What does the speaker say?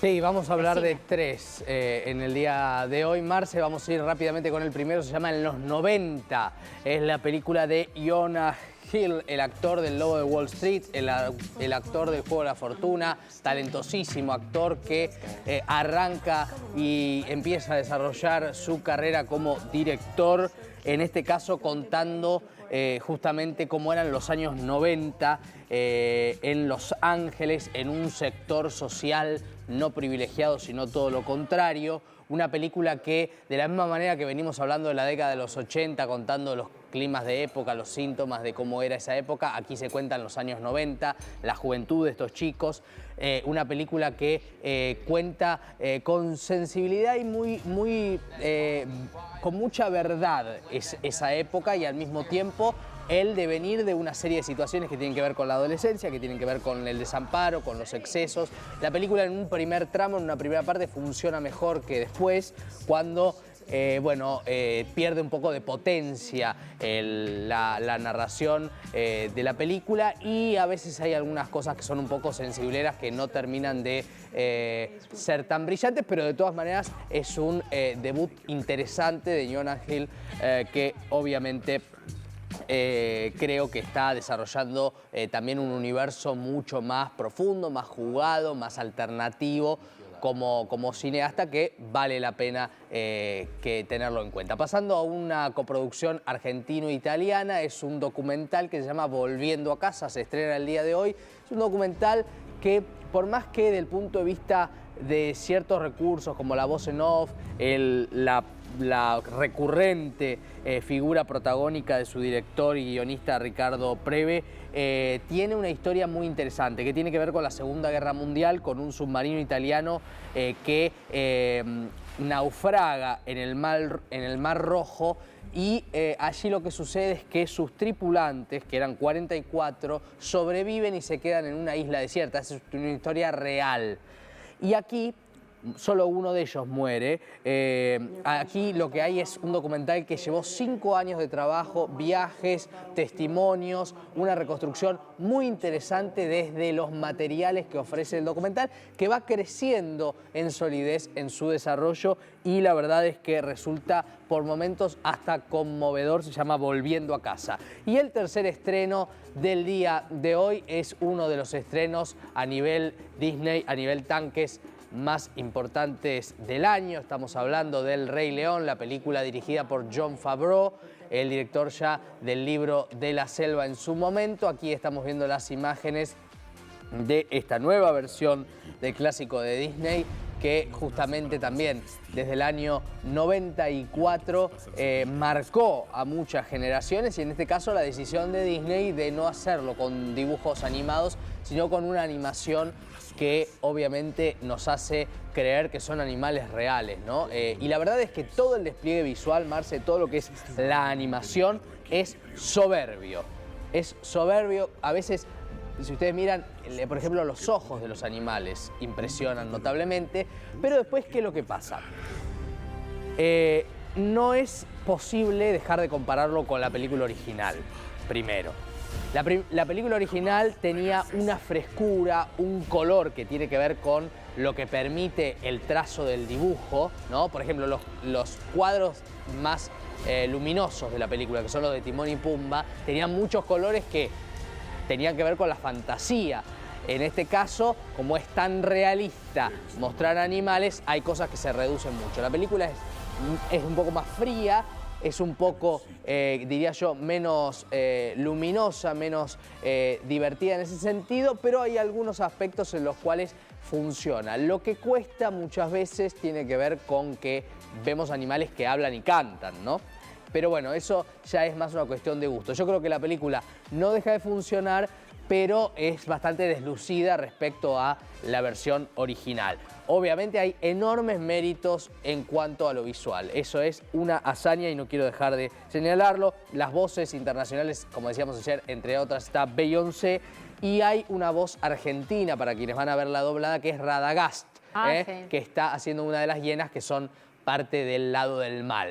Sí, vamos a hablar de tres en el día de hoy. Marce, vamos a ir rápidamente con el primero, se llama En los 90. Es la película de Jonah Hill, el actor del Lobo de Wall Street, el actor del Juego de la Fortuna, talentosísimo actor que arranca y empieza a desarrollar su carrera como director, en este caso contando justamente cómo eran los años 90 en Los Ángeles, en un sector social no privilegiado, sino todo lo contrario. Una película que, de la misma manera que venimos hablando de la década de los 80, contando los climas de época, los síntomas de cómo era esa época, aquí se cuentan los años 90, la juventud de estos chicos. Una película que cuenta con sensibilidad y con mucha verdad esa época, y al mismo tiempo el devenir de una serie de situaciones que tienen que ver con la adolescencia, que tienen que ver con el desamparo, con los excesos. La película en un primer tramo, en una primera parte, funciona mejor que después, cuando pierde un poco de potencia la narración de la película, y a veces hay algunas cosas que son un poco sensibleras que no terminan de ser tan brillantes, pero de todas maneras es un debut interesante de Jonah Hill que obviamente creo que está desarrollando también un universo mucho más profundo, más jugado, más alternativo como cineasta, que vale la pena que tenerlo en cuenta. Pasando a una coproducción argentino-italiana, es un documental que se llama Volviendo a Casa, se estrena el día de hoy. Es un documental que, por más que del punto de vista de ciertos recursos como la voz en off, la recurrente figura protagónica de su director y guionista Riccardo Preve, tiene una historia muy interesante que tiene que ver con la Segunda Guerra Mundial, con un submarino italiano que naufraga en el Mar Rojo, y allí lo que sucede es que sus tripulantes, que eran 44, sobreviven y se quedan en una isla desierta. Es una historia real. Y aquí solo uno de ellos muere. Aquí lo que hay es un documental que llevó 5 años de trabajo, viajes, testimonios, una reconstrucción muy interesante desde los materiales que ofrece el documental, que va creciendo en solidez en su desarrollo, y la verdad es que resulta por momentos hasta conmovedor. Se llama Volviendo a Casa. Y el tercer estreno del día de hoy es uno de los estrenos a nivel Disney, a nivel tanques, más importantes del año. Estamos hablando del Rey León, la película dirigida por Jon Favreau, el director ya del libro de la selva en su momento. Aquí estamos viendo las imágenes de esta nueva versión del clásico de Disney, que justamente también desde el año 94 marcó a muchas generaciones, y en este caso la decisión de Disney de no hacerlo con dibujos animados, sino con una animación que obviamente nos hace creer que son animales reales, ¿no? Y la verdad es que todo el despliegue visual, Marce, todo lo que es la animación, es soberbio. Es soberbio. A veces, si ustedes miran, por ejemplo, los ojos de los animales impresionan notablemente, pero después, ¿qué es lo que pasa? No es posible dejar de compararlo con la película original, primero. La película original tenía una frescura, un color que tiene que ver con lo que permite el trazo del dibujo, ¿no? Por ejemplo, los cuadros más luminosos de la película, que son los de Timón y Pumba, tenían muchos colores que tenían que ver con la fantasía. En este caso, como es tan realista mostrar animales, hay cosas que se reducen mucho. La película es un poco más fría, es un poco, diría yo, menos luminosa, menos divertida en ese sentido, pero hay algunos aspectos en los cuales funciona. Lo que cuesta muchas veces tiene que ver con que vemos animales que hablan y cantan, ¿no? Pero bueno, eso ya es más una cuestión de gusto. Yo creo que la película no deja de funcionar, pero es bastante deslucida respecto a la versión original. Obviamente hay enormes méritos en cuanto a lo visual. Eso es una hazaña y no quiero dejar de señalarlo. Las voces internacionales, como decíamos ayer, entre otras está Beyoncé, y hay una voz argentina para quienes van a ver la doblada, que es Radagast, sí, que está haciendo una de las hienas que son parte del lado del mal.